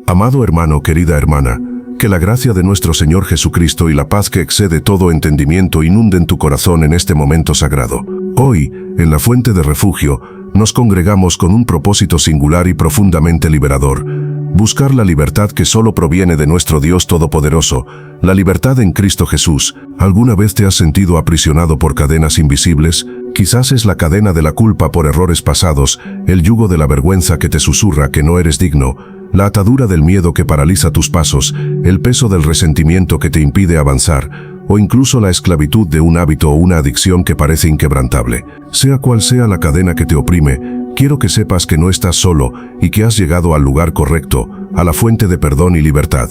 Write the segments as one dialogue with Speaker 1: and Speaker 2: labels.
Speaker 1: Amado hermano, querida hermana, que la gracia de nuestro Señor Jesucristo y la paz que excede todo entendimiento inunden tu corazón en este momento sagrado. Hoy, en la fuente de refugio, nos congregamos con un propósito singular y profundamente liberador: buscar la libertad que solo proviene de nuestro Dios Todopoderoso, la libertad en Cristo Jesús. ¿Alguna vez te has sentido aprisionado por cadenas invisibles? Quizás es la cadena de la culpa por errores pasados, el yugo de la vergüenza que te susurra que no eres digno, la atadura del miedo que paraliza tus pasos, el peso del resentimiento que te impide avanzar, o incluso la esclavitud de un hábito o una adicción que parece inquebrantable. Sea cual sea la cadena que te oprime, quiero que sepas que no estás solo y que has llegado al lugar correcto, a la fuente de perdón y libertad.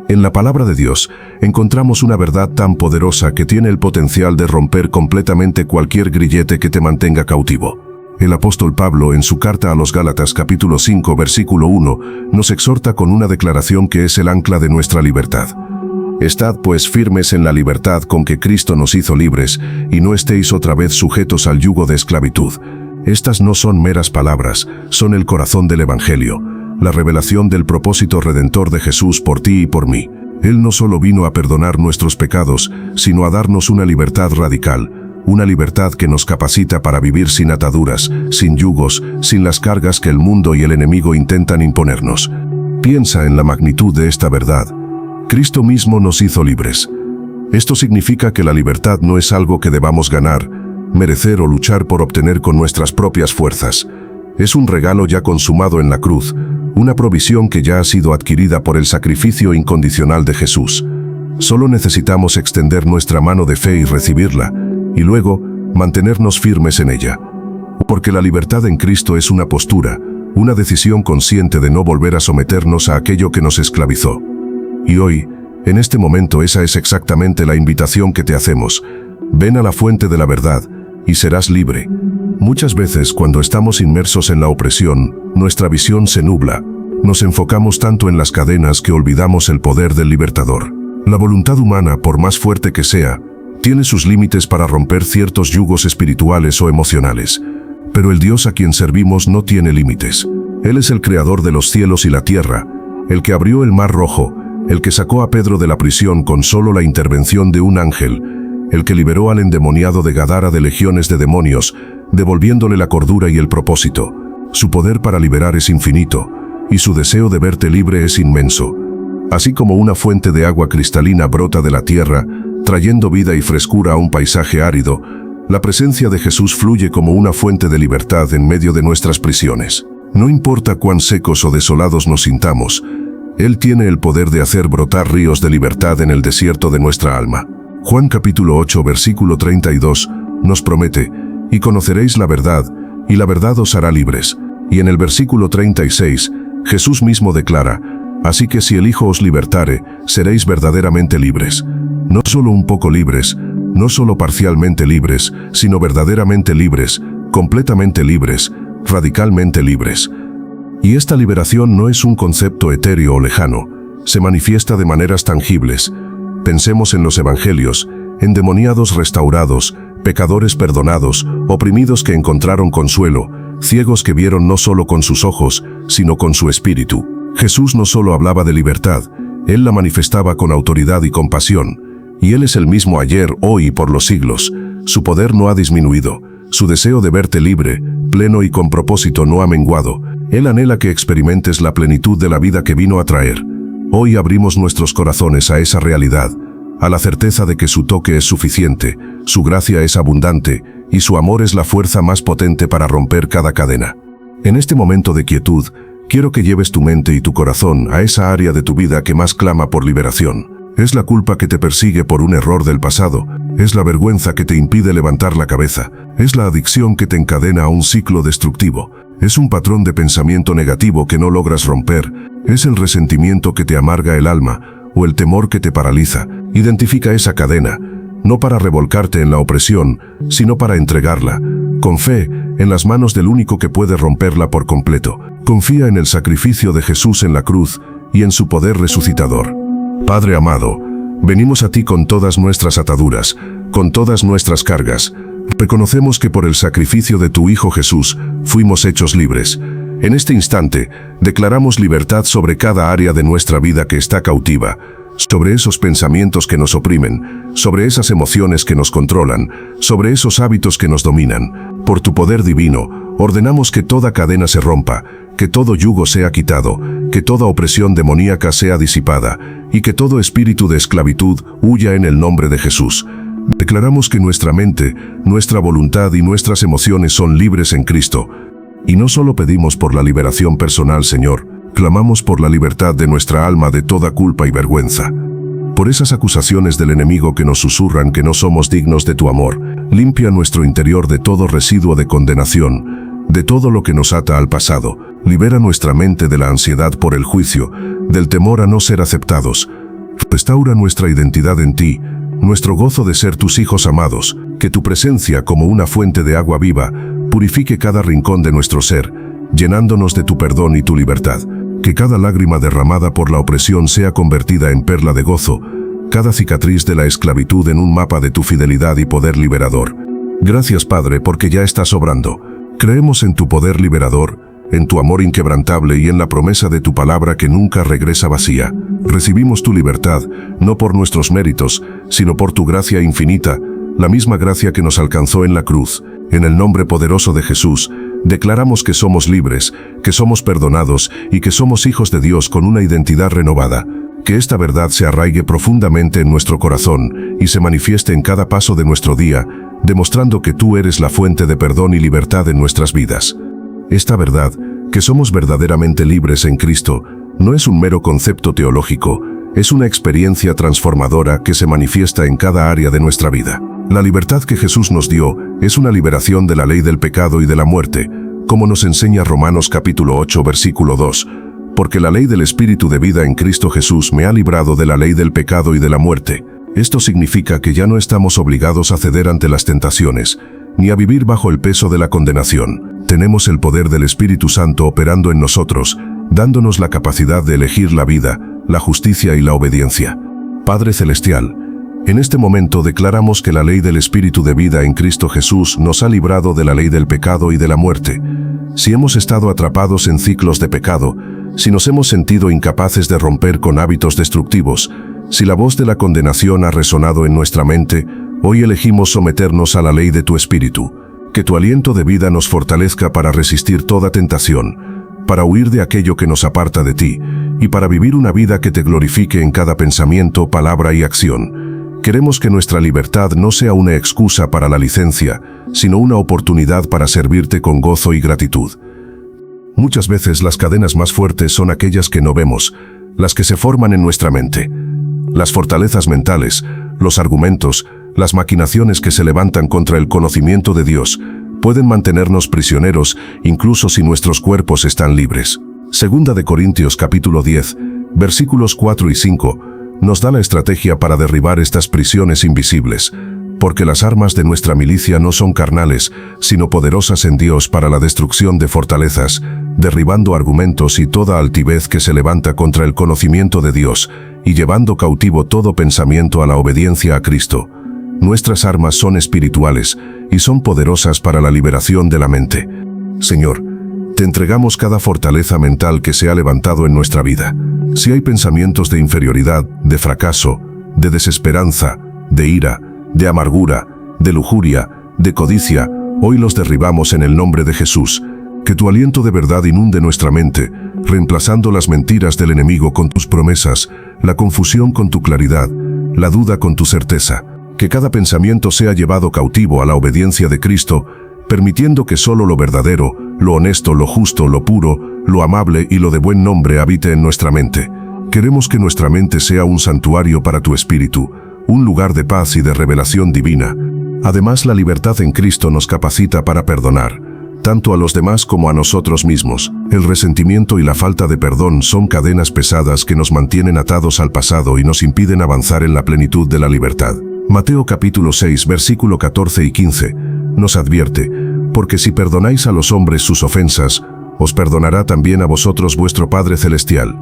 Speaker 1: En la palabra de Dios encontramos una verdad tan poderosa que tiene el potencial de romper completamente cualquier grillete que te mantenga cautivo. El apóstol Pablo, en su carta a los Gálatas capítulo 5 versículo 1, nos exhorta con una declaración que es el ancla de nuestra libertad. Estad pues firmes en la libertad con que Cristo nos hizo libres, y no estéis otra vez sujetos al yugo de esclavitud. Estas no son meras palabras, son el corazón del Evangelio, la revelación del propósito redentor de Jesús por ti y por mí. Él no solo vino a perdonar nuestros pecados, sino a darnos una libertad radical, una libertad que nos capacita para vivir sin ataduras, sin yugos, sin las cargas que el mundo y el enemigo intentan imponernos. Piensa en la magnitud de esta verdad. Cristo mismo nos hizo libres. Esto significa que la libertad no es algo que debamos ganar, merecer o luchar por obtener con nuestras propias fuerzas. Es un regalo ya consumado en la cruz, una provisión que ya ha sido adquirida por el sacrificio incondicional de Jesús. Solo necesitamos extender nuestra mano de fe y recibirla, y luego mantenernos firmes en ella. Porque la libertad en Cristo es una postura, una decisión consciente de no volver a someternos a aquello que nos esclavizó. Y hoy, en este momento, esa es exactamente la invitación que te hacemos. Ven a la fuente de la verdad, y serás libre. Muchas veces, cuando estamos inmersos en la opresión, nuestra visión se nubla. Nos enfocamos tanto en las cadenas que olvidamos el poder del libertador. La voluntad humana, por más fuerte que sea, tiene sus límites para romper ciertos yugos espirituales o emocionales. Pero el Dios a quien servimos no tiene límites. Él es el creador de los cielos y la tierra, el que abrió el mar rojo, el que sacó a Pedro de la prisión con solo la intervención de un ángel, el que liberó al endemoniado de Gadara de legiones de demonios, devolviéndole la cordura y el propósito. Su poder para liberar es infinito, y su deseo de verte libre es inmenso. Así como una fuente de agua cristalina brota de la tierra, trayendo vida y frescura a un paisaje árido, la presencia de Jesús fluye como una fuente de libertad en medio de nuestras prisiones. No importa cuán secos o desolados nos sintamos, Él tiene el poder de hacer brotar ríos de libertad en el desierto de nuestra alma. Juan capítulo 8 versículo 32 nos promete: y conoceréis la verdad, y la verdad os hará libres. Y en el versículo 36, Jesús mismo declara: así que si el Hijo os libertare, seréis verdaderamente libres. No solo un poco libres, no solo parcialmente libres, sino verdaderamente libres, completamente libres, radicalmente libres. Y esta liberación no es un concepto etéreo o lejano, se manifiesta de maneras tangibles. Pensemos en los evangelios, endemoniados restaurados, pecadores perdonados, oprimidos que encontraron consuelo, ciegos que vieron no solo con sus ojos, sino con su espíritu. Jesús no solo hablaba de libertad, Él la manifestaba con autoridad y compasión. Y Él es el mismo ayer, hoy y por los siglos. Su poder no ha disminuido. Su deseo de verte libre, pleno y con propósito no ha menguado. Él anhela que experimentes la plenitud de la vida que vino a traer. Hoy abrimos nuestros corazones a esa realidad, a la certeza de que su toque es suficiente, su gracia es abundante, y su amor es la fuerza más potente para romper cada cadena. En este momento de quietud, quiero que lleves tu mente y tu corazón a esa área de tu vida que más clama por liberación. Es la culpa que te persigue por un error del pasado, es la vergüenza que te impide levantar la cabeza, es la adicción que te encadena a un ciclo destructivo, es un patrón de pensamiento negativo que no logras romper, es el resentimiento que te amarga el alma, o el temor que te paraliza. Identifica esa cadena, no para revolcarte en la opresión, sino para entregarla, con fe, en las manos del único que puede romperla por completo. Confía en el sacrificio de Jesús en la cruz y en su poder resucitador. Padre amado, venimos a ti con todas nuestras ataduras, con todas nuestras cargas. Reconocemos que por el sacrificio de tu Hijo Jesús fuimos hechos libres. En este instante, declaramos libertad sobre cada área de nuestra vida que está cautiva, sobre esos pensamientos que nos oprimen, sobre esas emociones que nos controlan, sobre esos hábitos que nos dominan. Por tu poder divino, ordenamos que toda cadena se rompa, que todo yugo sea quitado, que toda opresión demoníaca sea disipada, y que todo espíritu de esclavitud huya en el nombre de Jesús. Declaramos que nuestra mente, nuestra voluntad y nuestras emociones son libres en Cristo. Y no solo pedimos por la liberación personal, Señor, clamamos por la libertad de nuestra alma de toda culpa y vergüenza. Por esas acusaciones del enemigo que nos susurran que no somos dignos de tu amor, limpia nuestro interior de todo residuo de condenación, de todo lo que nos ata al pasado. Libera nuestra mente de la ansiedad por el juicio, del temor a no ser aceptados. Restaura nuestra identidad en ti, nuestro gozo de ser tus hijos amados, que tu presencia como una fuente de agua viva purifique cada rincón de nuestro ser, llenándonos de tu perdón y tu libertad. Que cada lágrima derramada por la opresión sea convertida en perla de gozo, cada cicatriz de la esclavitud en un mapa de tu fidelidad y poder liberador. Gracias, Padre, porque ya estás obrando. Creemos en tu poder liberador, en tu amor inquebrantable y en la promesa de tu palabra que nunca regresa vacía. Recibimos tu libertad, no por nuestros méritos, sino por tu gracia infinita, la misma gracia que nos alcanzó en la cruz. En el nombre poderoso de Jesús, declaramos que somos libres, que somos perdonados y que somos hijos de Dios con una identidad renovada. Que esta verdad se arraigue profundamente en nuestro corazón y se manifieste en cada paso de nuestro día, demostrando que tú eres la fuente de perdón y libertad en nuestras vidas. Esta verdad, que somos verdaderamente libres en Cristo, no es un mero concepto teológico, es una experiencia transformadora que se manifiesta en cada área de nuestra vida. La libertad que Jesús nos dio es una liberación de la ley del pecado y de la muerte, como nos enseña Romanos capítulo 8 versículo 2, porque la ley del Espíritu de vida en Cristo Jesús me ha librado de la ley del pecado y de la muerte. Esto significa que ya no estamos obligados a ceder ante las tentaciones, ni a vivir bajo el peso de la condenación. Tenemos el poder del Espíritu Santo operando en nosotros, dándonos la capacidad de elegir la vida, la justicia y la obediencia. Padre Celestial, en este momento declaramos que la ley del Espíritu de vida en Cristo Jesús nos ha librado de la ley del pecado y de la muerte. Si hemos estado atrapados en ciclos de pecado, si nos hemos sentido incapaces de romper con hábitos destructivos, si la voz de la condenación ha resonado en nuestra mente, hoy elegimos someternos a la ley de tu Espíritu. Que tu aliento de vida nos fortalezca para resistir toda tentación, para huir de aquello que nos aparta de ti, y para vivir una vida que te glorifique en cada pensamiento, palabra y acción. Queremos que nuestra libertad no sea una excusa para la licencia, sino una oportunidad para servirte con gozo y gratitud. Muchas veces las cadenas más fuertes son aquellas que no vemos, las que se forman en nuestra mente. Las fortalezas mentales, los argumentos, las maquinaciones que se levantan contra el conocimiento de Dios, pueden mantenernos prisioneros incluso si nuestros cuerpos están libres. Segunda de Corintios capítulo 10, versículos 4 y 5, nos da la estrategia para derribar estas prisiones invisibles, porque las armas de nuestra milicia no son carnales, sino poderosas en Dios para la destrucción de fortalezas, derribando argumentos y toda altivez que se levanta contra el conocimiento de Dios, y llevando cautivo todo pensamiento a la obediencia a Cristo. Nuestras armas son espirituales y son poderosas para la liberación de la mente. Señor, te entregamos cada fortaleza mental que se ha levantado en nuestra vida. Si hay pensamientos de inferioridad, de fracaso, de desesperanza, de ira, de amargura, de lujuria, de codicia, hoy los derribamos en el nombre de Jesús. Que tu aliento de verdad inunde nuestra mente, reemplazando las mentiras del enemigo con tus promesas, la confusión con tu claridad, la duda con tu certeza. Que cada pensamiento sea llevado cautivo a la obediencia de Cristo, permitiendo que solo lo verdadero, lo honesto, lo justo, lo puro, lo amable y lo de buen nombre habite en nuestra mente. Queremos que nuestra mente sea un santuario para tu espíritu, un lugar de paz y de revelación divina. Además, la libertad en Cristo nos capacita para perdonar, tanto a los demás como a nosotros mismos. El resentimiento y la falta de perdón son cadenas pesadas que nos mantienen atados al pasado y nos impiden avanzar en la plenitud de la libertad. Mateo capítulo 6, versículo 14 y 15, nos advierte, porque si perdonáis a los hombres sus ofensas, os perdonará también a vosotros vuestro Padre Celestial.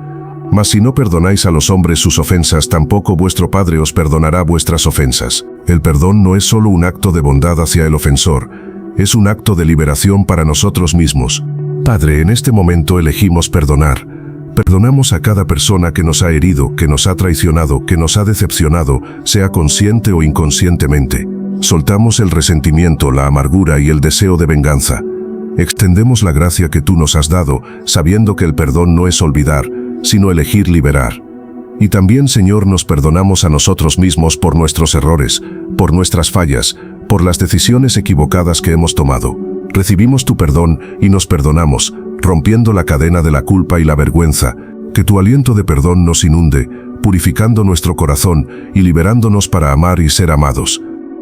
Speaker 1: Mas si no perdonáis a los hombres sus ofensas, tampoco vuestro Padre os perdonará vuestras ofensas. El perdón no es solo un acto de bondad hacia el ofensor, es un acto de liberación para nosotros mismos. Padre, en este momento elegimos perdonar. Perdonamos a cada persona que nos ha herido, que nos ha traicionado, que nos ha decepcionado, sea consciente o inconscientemente. Soltamos el resentimiento, la amargura y el deseo de venganza. Extendemos la gracia que tú nos has dado, sabiendo que el perdón no es olvidar, sino elegir liberar. Y también, Señor, nos perdonamos a nosotros mismos por nuestros errores, por nuestras fallas, por las decisiones equivocadas que hemos tomado. Recibimos tu perdón y nos perdonamos, rompiendo la cadena de la culpa y la vergüenza. Que tu aliento de perdón nos inunde, purificando nuestro corazón y liberándonos para amar y ser amados.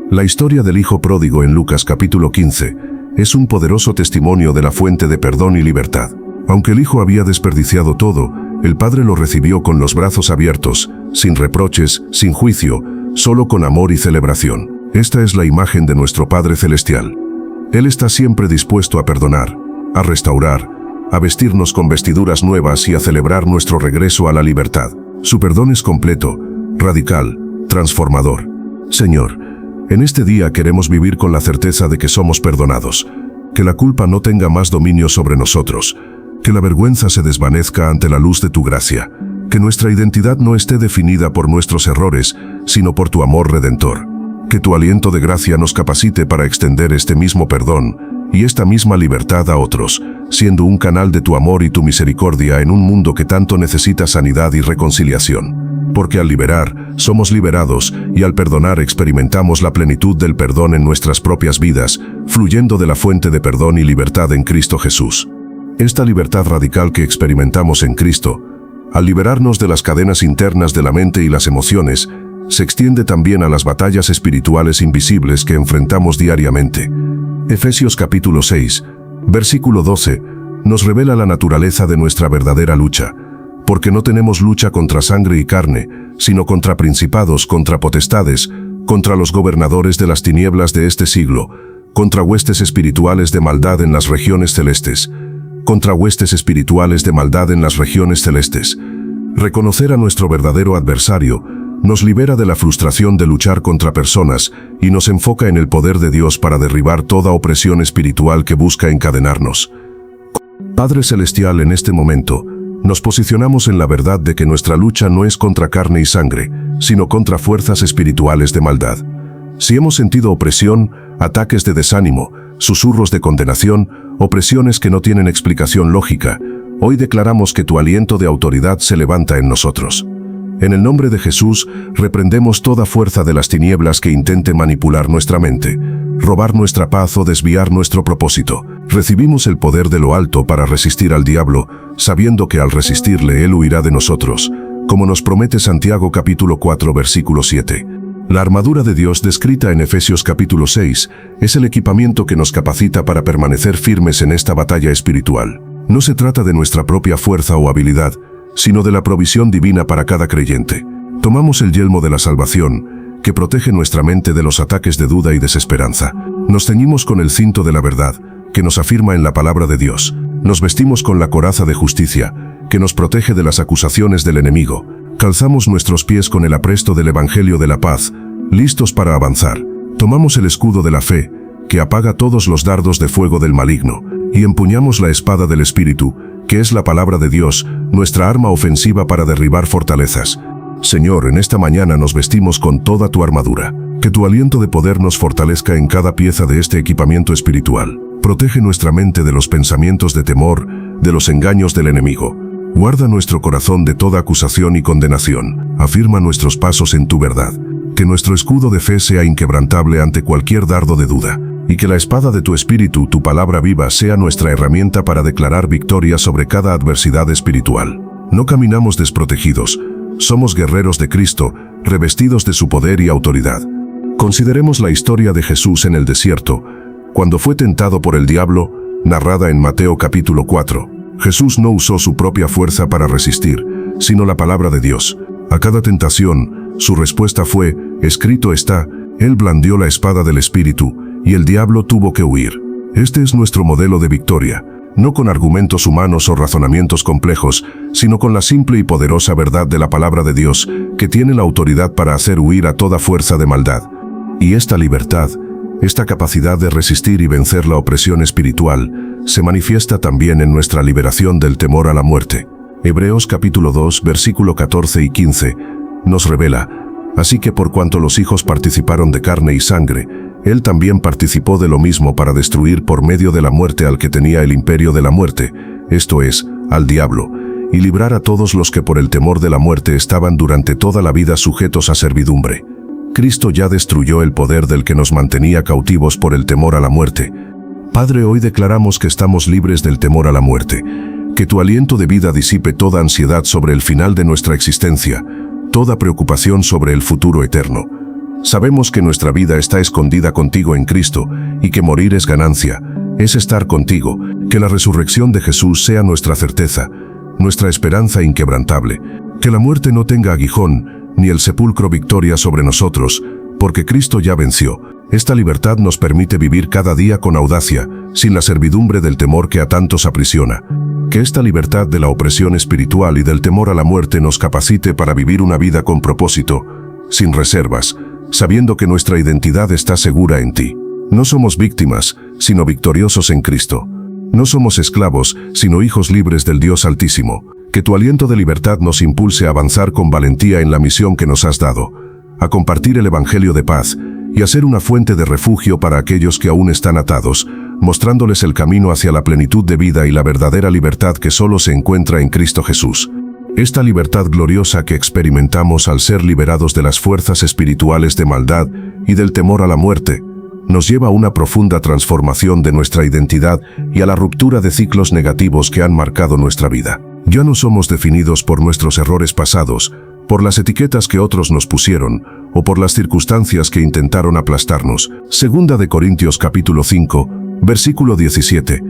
Speaker 1: La historia del Hijo Pródigo en Lucas capítulo 15 es un poderoso testimonio de la fuente de perdón y libertad. Aunque el Hijo había desperdiciado todo, el Padre lo recibió con los brazos abiertos, sin reproches, sin juicio, solo con amor y celebración. Esta es la imagen de nuestro Padre Celestial. Él está siempre dispuesto a perdonar, a restaurar, a vestirnos con vestiduras nuevas y a celebrar nuestro regreso a la libertad. Su perdón es completo, radical, transformador. Señor, en este día queremos vivir con la certeza de que somos perdonados, que la culpa no tenga más dominio sobre nosotros, que la vergüenza se desvanezca ante la luz de tu gracia, que nuestra identidad no esté definida por nuestros errores, sino por tu amor redentor. Que tu aliento de gracia nos capacite para extender este mismo perdón y esta misma libertad a otros, siendo un canal de tu amor y tu misericordia en un mundo que tanto necesita sanidad y reconciliación. Porque al liberar, somos liberados, y al perdonar experimentamos la plenitud del perdón en nuestras propias vidas, fluyendo de la fuente de perdón y libertad en Cristo Jesús. Esta libertad radical que experimentamos en Cristo, al liberarnos de las cadenas internas de la mente y las emociones, se extiende también a las batallas espirituales invisibles que enfrentamos diariamente. Efesios capítulo 6, versículo 12, nos revela la naturaleza de nuestra verdadera lucha, porque no tenemos lucha contra sangre y carne, sino contra principados, contra potestades, contra los gobernadores de las tinieblas de este siglo, contra huestes espirituales de maldad en las regiones celestes. Contra huestes espirituales de maldad en las regiones celestes. Reconocer a nuestro verdadero adversario nos libera de la frustración de luchar contra personas y nos enfoca en el poder de Dios para derribar toda opresión espiritual que busca encadenarnos. Padre Celestial, en este momento, nos posicionamos en la verdad de que nuestra lucha no es contra carne y sangre, sino contra fuerzas espirituales de maldad. Si hemos sentido opresión, ataques de desánimo, susurros de condenación, opresiones que no tienen explicación lógica, hoy declaramos que tu aliento de autoridad se levanta en nosotros. En el nombre de Jesús, reprendemos toda fuerza de las tinieblas que intente manipular nuestra mente, robar nuestra paz o desviar nuestro propósito. Recibimos el poder de lo alto para resistir al diablo, sabiendo que al resistirle él huirá de nosotros, como nos promete Santiago capítulo 4 versículo 7. La armadura de Dios descrita en Efesios capítulo 6 es el equipamiento que nos capacita para permanecer firmes en esta batalla espiritual. No se trata de nuestra propia fuerza o habilidad, sino de la provisión divina para cada creyente. Tomamos el yelmo de la salvación, que protege nuestra mente de los ataques de duda y desesperanza. Nos ceñimos con el cinto de la verdad, que nos afirma en la palabra de Dios. Nos vestimos con la coraza de justicia, que nos protege de las acusaciones del enemigo. Calzamos nuestros pies con el apresto del Evangelio de la paz, listos para avanzar. Tomamos el escudo de la fe, que apaga todos los dardos de fuego del maligno, y empuñamos la espada del Espíritu, que es la palabra de Dios, nuestra arma ofensiva para derribar fortalezas. Señor, en esta mañana nos vestimos con toda tu armadura. Que tu aliento de poder nos fortalezca en cada pieza de este equipamiento espiritual. Protege nuestra mente de los pensamientos de temor, de los engaños del enemigo. Guarda nuestro corazón de toda acusación y condenación. Afirma nuestros pasos en tu verdad. Que nuestro escudo de fe sea inquebrantable ante cualquier dardo de duda. Y que la espada de tu espíritu, tu palabra viva, sea nuestra herramienta para declarar victoria sobre cada adversidad espiritual. No caminamos desprotegidos. Somos guerreros de Cristo, revestidos de su poder y autoridad. Consideremos la historia de Jesús en el desierto, cuando fue tentado por el diablo, narrada en Mateo capítulo 4. Jesús no usó su propia fuerza para resistir, sino la palabra de Dios. A cada tentación, su respuesta fue, escrito está, Él blandió la espada del Espíritu, y el diablo tuvo que huir. Este es nuestro modelo de victoria, no con argumentos humanos o razonamientos complejos, sino con la simple y poderosa verdad de la palabra de Dios, que tiene la autoridad para hacer huir a toda fuerza de maldad. Y esta libertad Esta capacidad de resistir y vencer la opresión espiritual se manifiesta también en nuestra liberación del temor a la muerte. Hebreos capítulo 2, versículo 14 y 15, nos revela: así que por cuanto los hijos participaron de carne y sangre, él también participó de lo mismo para destruir por medio de la muerte al que tenía el imperio de la muerte, esto es, al diablo, y librar a todos los que por el temor de la muerte estaban durante toda la vida sujetos a servidumbre. Cristo ya destruyó el poder del que nos mantenía cautivos por el temor a la muerte. Padre, hoy declaramos que estamos libres del temor a la muerte. Que tu aliento de vida disipe toda ansiedad sobre el final de nuestra existencia, toda preocupación sobre el futuro eterno. Sabemos que nuestra vida está escondida contigo en Cristo y que morir es ganancia, es estar contigo. Que la resurrección de Jesús sea nuestra certeza, nuestra esperanza inquebrantable. Que la muerte no tenga aguijón, ni el sepulcro victoria sobre nosotros, porque Cristo ya venció. Esta libertad nos permite vivir cada día con audacia, sin la servidumbre del temor que a tantos aprisiona. Que esta libertad de la opresión espiritual y del temor a la muerte nos capacite para vivir una vida con propósito, sin reservas, sabiendo que nuestra identidad está segura en ti. No somos víctimas, sino victoriosos en Cristo. No somos esclavos, sino hijos libres del Dios Altísimo. Que tu aliento de libertad nos impulse a avanzar con valentía en la misión que nos has dado, a compartir el Evangelio de paz y a ser una fuente de refugio para aquellos que aún están atados, mostrándoles el camino hacia la plenitud de vida y la verdadera libertad que solo se encuentra en Cristo Jesús. Esta libertad gloriosa que experimentamos al ser liberados de las fuerzas espirituales de maldad y del temor a la muerte, nos lleva a una profunda transformación de nuestra identidad y a la ruptura de ciclos negativos que han marcado nuestra vida. Ya no somos definidos por nuestros errores pasados, por las etiquetas que otros nos pusieron, o por las circunstancias que intentaron aplastarnos. Segunda de Corintios capítulo 5, versículo 17,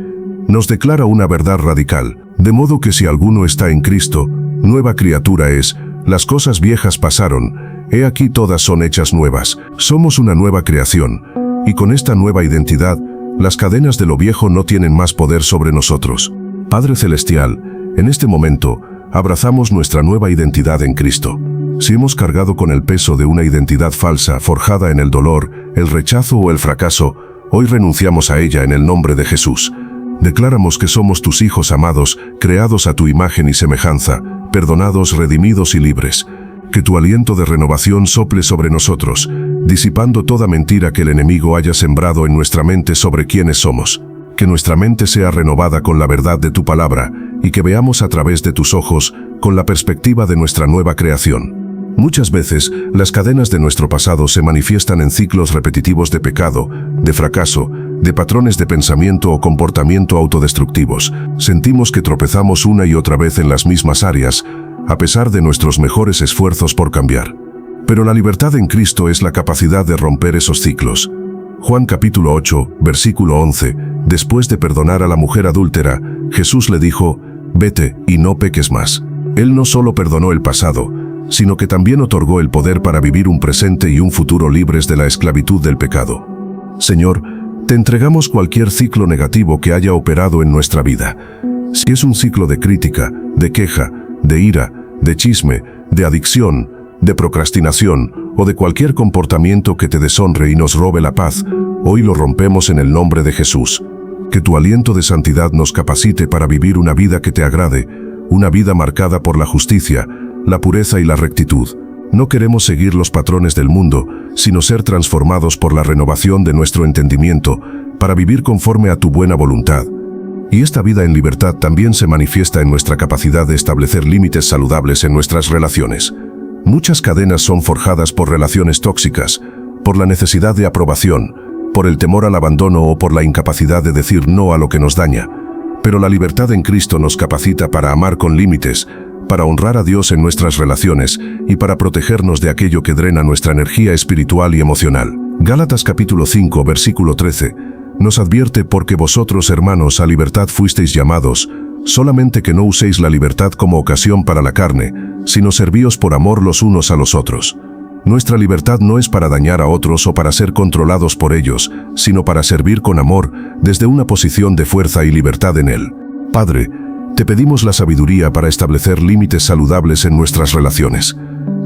Speaker 1: nos declara una verdad radical, de modo que si alguno está en Cristo, nueva criatura es, las cosas viejas pasaron, he aquí todas son hechas nuevas. Somos una nueva creación, y con esta nueva identidad, las cadenas de lo viejo no tienen más poder sobre nosotros. Padre Celestial, en este momento, abrazamos nuestra nueva identidad en Cristo. Si hemos cargado con el peso de una identidad falsa, forjada en el dolor, el rechazo o el fracaso, hoy renunciamos a ella en el nombre de Jesús. Declaramos que somos tus hijos amados, creados a tu imagen y semejanza, perdonados, redimidos y libres. Que tu aliento de renovación sople sobre nosotros, disipando toda mentira que el enemigo haya sembrado en nuestra mente sobre quiénes somos. Que nuestra mente sea renovada con la verdad de tu palabra y que veamos a través de tus ojos con la perspectiva de nuestra nueva creación. Muchas veces, las cadenas de nuestro pasado se manifiestan en ciclos repetitivos de pecado, de fracaso, de patrones de pensamiento o comportamiento autodestructivos. Sentimos que tropezamos una y otra vez en las mismas áreas, a pesar de nuestros mejores esfuerzos por cambiar. Pero la libertad en Cristo es la capacidad de romper esos ciclos. Juan capítulo 8, versículo 11, después de perdonar a la mujer adúltera, Jesús le dijo: vete y no peques más. Él no solo perdonó el pasado, sino que también otorgó el poder para vivir un presente y un futuro libres de la esclavitud del pecado. Señor, te entregamos cualquier ciclo negativo que haya operado en nuestra vida. Si es un ciclo de crítica, de queja, de ira, de chisme, de adicción, de procrastinación o de cualquier comportamiento que te deshonre y nos robe la paz, hoy lo rompemos en el nombre de Jesús. Que tu aliento de santidad nos capacite para vivir una vida que te agrade, una vida marcada por la justicia, la pureza y la rectitud. No queremos seguir los patrones del mundo, sino ser transformados por la renovación de nuestro entendimiento, para vivir conforme a tu buena voluntad. Y esta vida en libertad también se manifiesta en nuestra capacidad de establecer límites saludables en nuestras relaciones. Muchas cadenas son forjadas por relaciones tóxicas, por la necesidad de aprobación, por el temor al abandono o por la incapacidad de decir no a lo que nos daña. Pero la libertad en Cristo nos capacita para amar con límites, para honrar a Dios en nuestras relaciones y para protegernos de aquello que drena nuestra energía espiritual y emocional. Gálatas capítulo 5, versículo 13, nos advierte: porque vosotros, hermanos, a libertad fuisteis llamados, solamente que no uséis la libertad como ocasión para la carne, sino servíos por amor los unos a los otros. Nuestra libertad no es para dañar a otros o para ser controlados por ellos, sino para servir con amor, desde una posición de fuerza y libertad en Él. Padre, te pedimos la sabiduría para establecer límites saludables en nuestras relaciones.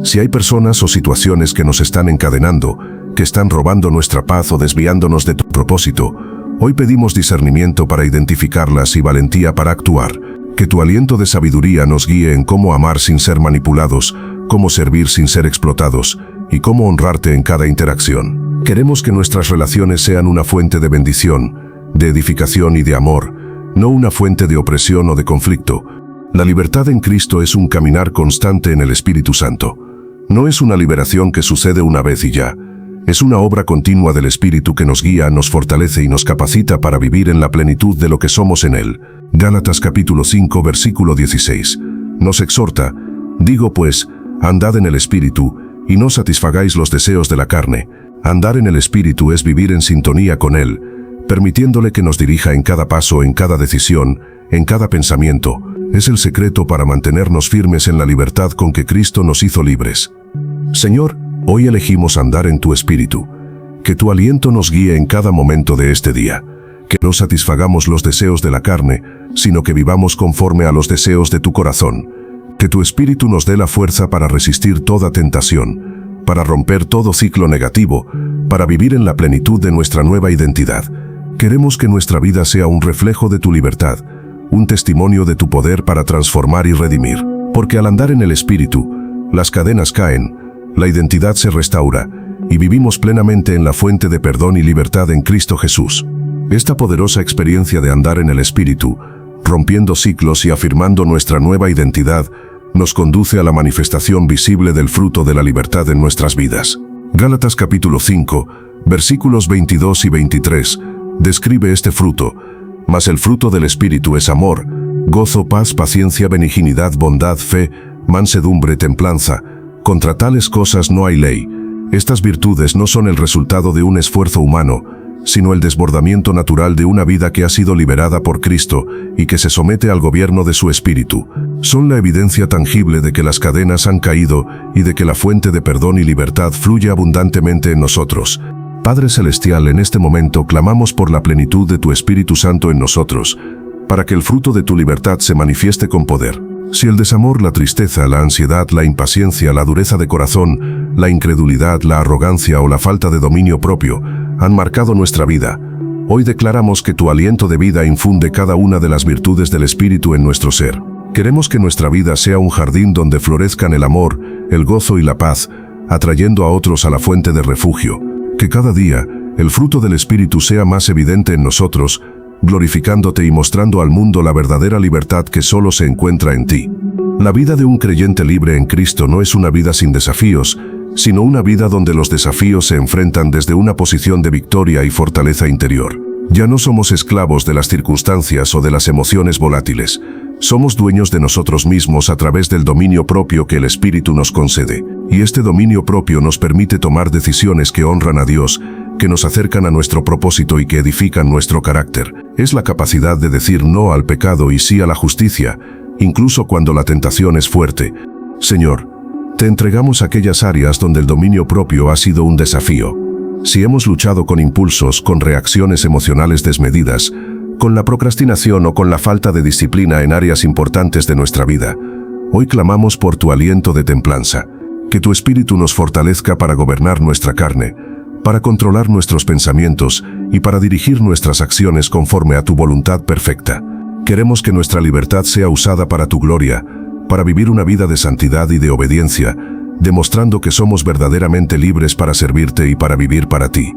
Speaker 1: Si hay personas o situaciones que nos están encadenando, que están robando nuestra paz o desviándonos de tu propósito. Hoy pedimos discernimiento para identificarlas y valentía para actuar. Que tu aliento de sabiduría nos guíe en cómo amar sin ser manipulados, cómo servir sin ser explotados y cómo honrarte en cada interacción. Queremos que nuestras relaciones sean una fuente de bendición, de edificación y de amor, no una fuente de opresión o de conflicto. La libertad en Cristo es un caminar constante en el Espíritu Santo. No es una liberación que sucede una vez y ya. Es una obra continua del Espíritu que nos guía, nos fortalece y nos capacita para vivir en la plenitud de lo que somos en Él. Gálatas capítulo 5 versículo 16. Nos exhorta: digo pues, andad en el Espíritu, y no satisfagáis los deseos de la carne. Andar en el Espíritu es vivir en sintonía con Él, permitiéndole que nos dirija en cada paso, en cada decisión, en cada pensamiento. Es el secreto para mantenernos firmes en la libertad con que Cristo nos hizo libres. Señor, hoy elegimos andar en tu Espíritu. Que tu aliento nos guíe en cada momento de este día. Que no satisfagamos los deseos de la carne, sino que vivamos conforme a los deseos de tu corazón. Que tu Espíritu nos dé la fuerza para resistir toda tentación, para romper todo ciclo negativo, para vivir en la plenitud de nuestra nueva identidad. Queremos que nuestra vida sea un reflejo de tu libertad, un testimonio de tu poder para transformar y redimir. Porque al andar en el Espíritu, las cadenas caen, la identidad se restaura, y vivimos plenamente en la fuente de perdón y libertad en Cristo Jesús. Esta poderosa experiencia de andar en el Espíritu, rompiendo ciclos y afirmando nuestra nueva identidad, nos conduce a la manifestación visible del fruto de la libertad en nuestras vidas. Gálatas capítulo 5, versículos 22 y 23, describe este fruto: mas el fruto del Espíritu es amor, gozo, paz, paciencia, benignidad, bondad, fe, mansedumbre, templanza. Contra tales cosas no hay ley. Estas virtudes no son el resultado de un esfuerzo humano, sino el desbordamiento natural de una vida que ha sido liberada por Cristo y que se somete al gobierno de su Espíritu. Son la evidencia tangible de que las cadenas han caído y de que la fuente de perdón y libertad fluye abundantemente en nosotros. Padre Celestial, en este momento clamamos por la plenitud de tu Espíritu Santo en nosotros, para que el fruto de tu libertad se manifieste con poder. Si el desamor, la tristeza, la ansiedad, la impaciencia, la dureza de corazón, la incredulidad, la arrogancia o la falta de dominio propio han marcado nuestra vida, hoy declaramos que tu aliento de vida infunde cada una de las virtudes del Espíritu en nuestro ser. Queremos que nuestra vida sea un jardín donde florezcan el amor, el gozo y la paz, atrayendo a otros a la fuente de refugio. Que cada día el fruto del Espíritu sea más evidente en nosotros, glorificándote y mostrando al mundo la verdadera libertad que solo se encuentra en ti. La vida de un creyente libre en Cristo no es una vida sin desafíos, sino una vida donde los desafíos se enfrentan desde una posición de victoria y fortaleza interior. Ya no somos esclavos de las circunstancias o de las emociones volátiles. Somos dueños de nosotros mismos a través del dominio propio que el Espíritu nos concede. Y este dominio propio nos permite tomar decisiones que honran a Dios, que nos acercan a nuestro propósito y que edifican nuestro carácter. Es la capacidad de decir no al pecado y sí a la justicia, incluso cuando la tentación es fuerte. Señor, te entregamos aquellas áreas donde el dominio propio ha sido un desafío. Si hemos luchado con impulsos, con reacciones emocionales desmedidas, con la procrastinación o con la falta de disciplina en áreas importantes de nuestra vida, hoy clamamos por tu aliento de templanza. Que tu Espíritu nos fortalezca para gobernar nuestra carne, para controlar nuestros pensamientos y para dirigir nuestras acciones conforme a tu voluntad perfecta. Queremos que nuestra libertad sea usada para tu gloria, para vivir una vida de santidad y de obediencia, demostrando que somos verdaderamente libres para servirte y para vivir para ti.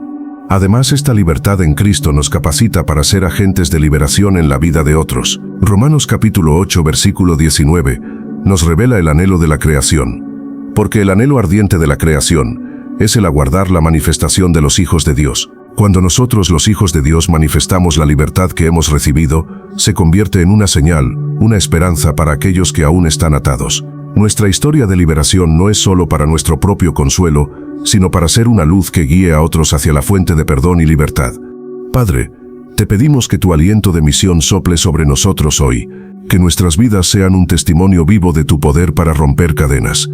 Speaker 1: Además, esta libertad en Cristo nos capacita para ser agentes de liberación en la vida de otros. Romanos capítulo 8 versículo 19 nos revela el anhelo de la creación. Porque el anhelo ardiente de la creación es el aguardar la manifestación de los hijos de Dios. Cuando nosotros, los hijos de Dios, manifestamos la libertad que hemos recibido, se convierte en una señal, una esperanza para aquellos que aún están atados. Nuestra historia de liberación no es solo para nuestro propio consuelo, sino para ser una luz que guíe a otros hacia la fuente de perdón y libertad. Padre, te pedimos que tu aliento de misión sople sobre nosotros hoy, que nuestras vidas sean un testimonio vivo de tu poder para romper cadenas.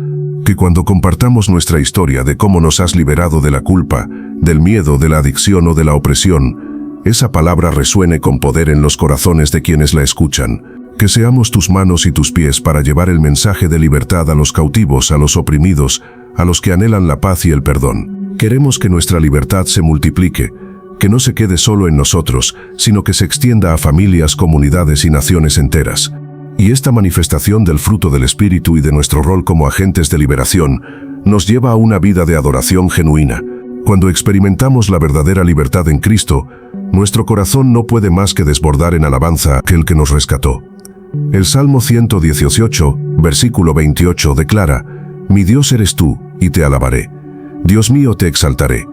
Speaker 1: Que cuando compartamos nuestra historia de cómo nos has liberado de la culpa, del miedo, de la adicción o de la opresión, esa palabra resuene con poder en los corazones de quienes la escuchan. Que seamos tus manos y tus pies para llevar el mensaje de libertad a los cautivos, a los oprimidos, a los que anhelan la paz y el perdón. Queremos que nuestra libertad se multiplique, que no se quede solo en nosotros, sino que se extienda a familias, comunidades y naciones enteras. Y esta manifestación del fruto del Espíritu y de nuestro rol como agentes de liberación nos lleva a una vida de adoración genuina. Cuando experimentamos la verdadera libertad en Cristo, nuestro corazón no puede más que desbordar en alabanza a aquel que nos rescató. El Salmo 118, versículo 28 declara: «Mi Dios eres tú, y te alabaré. Dios mío, te exaltaré».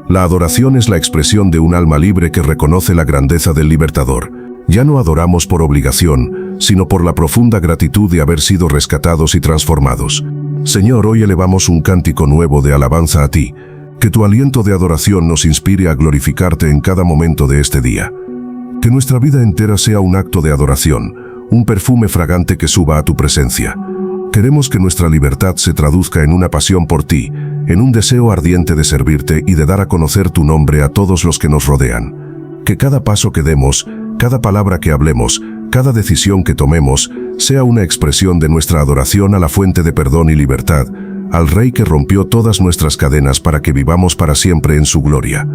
Speaker 1: La adoración es la expresión de un alma libre que reconoce la grandeza del libertador. Ya no adoramos por obligación, sino por la profunda gratitud de haber sido rescatados y transformados. Señor, hoy elevamos un cántico nuevo de alabanza a ti. Que tu aliento de adoración nos inspire a glorificarte en cada momento de este día. Que nuestra vida entera sea un acto de adoración, un perfume fragante que suba a tu presencia. Queremos que nuestra libertad se traduzca en una pasión por ti, en un deseo ardiente de servirte y de dar a conocer tu nombre a todos los que nos rodean. Que cada paso que demos, cada palabra que hablemos, cada decisión que tomemos, sea una expresión de nuestra adoración a la fuente de perdón y libertad, al Rey que rompió todas nuestras cadenas para que vivamos para siempre en su gloria.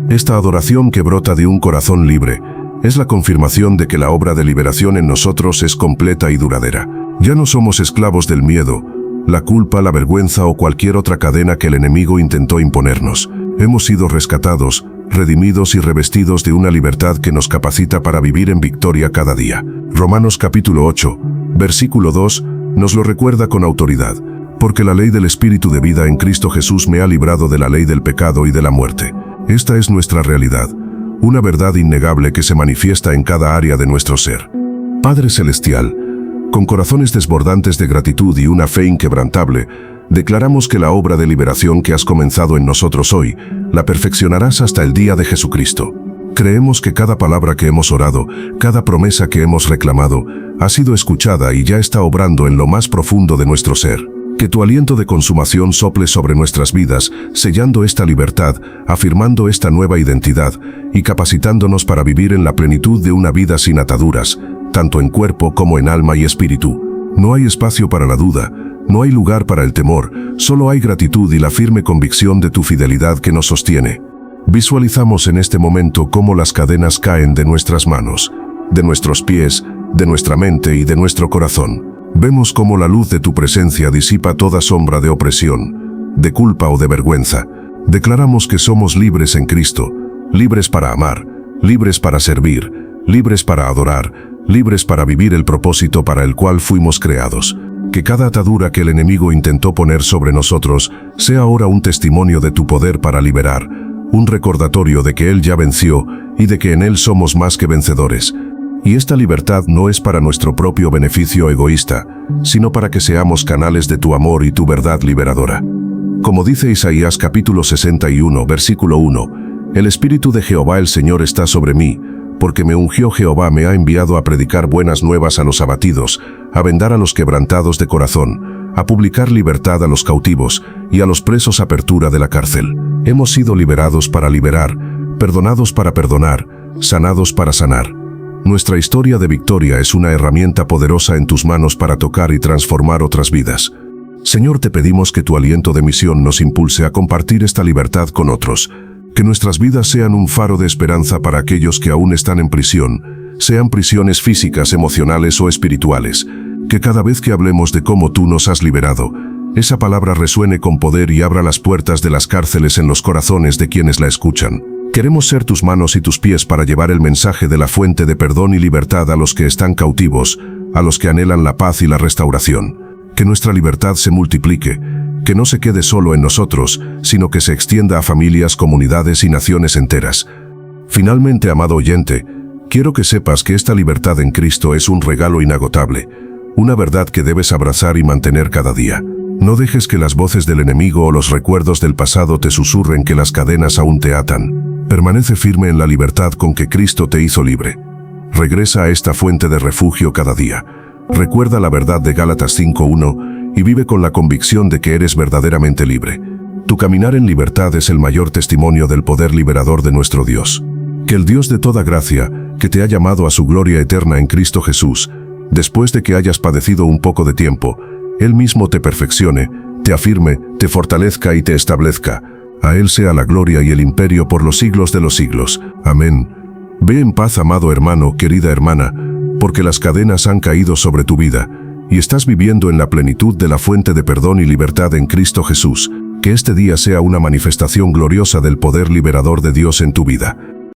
Speaker 1: Esta adoración que brota de un corazón libre es la confirmación de que la obra de liberación en nosotros es completa y duradera. Ya no somos esclavos del miedo, la culpa, la vergüenza o cualquier otra cadena que el enemigo intentó imponernos. Hemos sido rescatados, redimidos y revestidos de una libertad que nos capacita para vivir en victoria cada día. Romanos capítulo 8, versículo 2, nos lo recuerda con autoridad. Porque la ley del Espíritu de vida en Cristo Jesús me ha librado de la ley del pecado y de la muerte. Esta es nuestra realidad, una verdad innegable que se manifiesta en cada área de nuestro ser. Padre Celestial, con corazones desbordantes de gratitud y una fe inquebrantable, declaramos que la obra de liberación que has comenzado en nosotros hoy, la perfeccionarás hasta el día de Jesucristo. Creemos que cada palabra que hemos orado, cada promesa que hemos reclamado, ha sido escuchada y ya está obrando en lo más profundo de nuestro ser. Que tu aliento de consumación sople sobre nuestras vidas, sellando esta libertad, afirmando esta nueva identidad y capacitándonos para vivir en la plenitud de una vida sin ataduras, tanto en cuerpo como en alma y espíritu. No hay espacio para la duda, no hay lugar para el temor, solo hay gratitud y la firme convicción de tu fidelidad que nos sostiene. Visualizamos en este momento cómo las cadenas caen de nuestras manos, de nuestros pies, de nuestra mente y de nuestro corazón. Vemos cómo la luz de tu presencia disipa toda sombra de opresión, de culpa o de vergüenza. Declaramos que somos libres en Cristo, libres para amar, libres para servir, libres para adorar, libres para vivir el propósito para el cual fuimos creados. Que cada atadura que el enemigo intentó poner sobre nosotros sea ahora un testimonio de tu poder para liberar, un recordatorio de que Él ya venció y de que en Él somos más que vencedores. Y esta libertad no es para nuestro propio beneficio egoísta, sino para que seamos canales de tu amor y tu verdad liberadora. Como dice Isaías capítulo 61, versículo 1, «El Espíritu de Jehová el Señor está sobre mí, porque me ungió Jehová, me ha enviado a predicar buenas nuevas a los abatidos, a vendar a los quebrantados de corazón, a publicar libertad a los cautivos y a los presos apertura de la cárcel». Hemos sido liberados para liberar, perdonados para perdonar, sanados para sanar. Nuestra historia de victoria es una herramienta poderosa en tus manos para tocar y transformar otras vidas. Señor, te pedimos que tu aliento de misión nos impulse a compartir esta libertad con otros, que nuestras vidas sean un faro de esperanza para aquellos que aún están en prisión, sean prisiones físicas, emocionales o espirituales, que cada vez que hablemos de cómo tú nos has liberado, esa palabra resuene con poder y abra las puertas de las cárceles en los corazones de quienes la escuchan. Queremos ser tus manos y tus pies para llevar el mensaje de la fuente de perdón y libertad a los que están cautivos, a los que anhelan la paz y la restauración. Que nuestra libertad se multiplique, que no se quede solo en nosotros, sino que se extienda a familias, comunidades y naciones enteras. Finalmente, amado oyente, quiero que sepas que esta libertad en Cristo es un regalo inagotable, una verdad que debes abrazar y mantener cada día. No dejes que las voces del enemigo o los recuerdos del pasado te susurren que las cadenas aún te atan. Permanece firme en la libertad con que Cristo te hizo libre. Regresa a esta fuente de refugio cada día. Recuerda la verdad de Gálatas 5:1 y vive con la convicción de que eres verdaderamente libre. Tu caminar en libertad es el mayor testimonio del poder liberador de nuestro Dios. Que el Dios de toda gracia, que te ha llamado a su gloria eterna en Cristo Jesús, después de que hayas padecido un poco de tiempo, Él mismo te perfeccione, te afirme, te fortalezca y te establezca. A Él sea la gloria y el imperio por los siglos de los siglos. Amén. Ve en paz, amado hermano, querida hermana, porque las cadenas han caído sobre tu vida, y estás viviendo en la plenitud de la fuente de perdón y libertad en Cristo Jesús. Que este día sea una manifestación gloriosa del poder liberador de Dios en tu vida.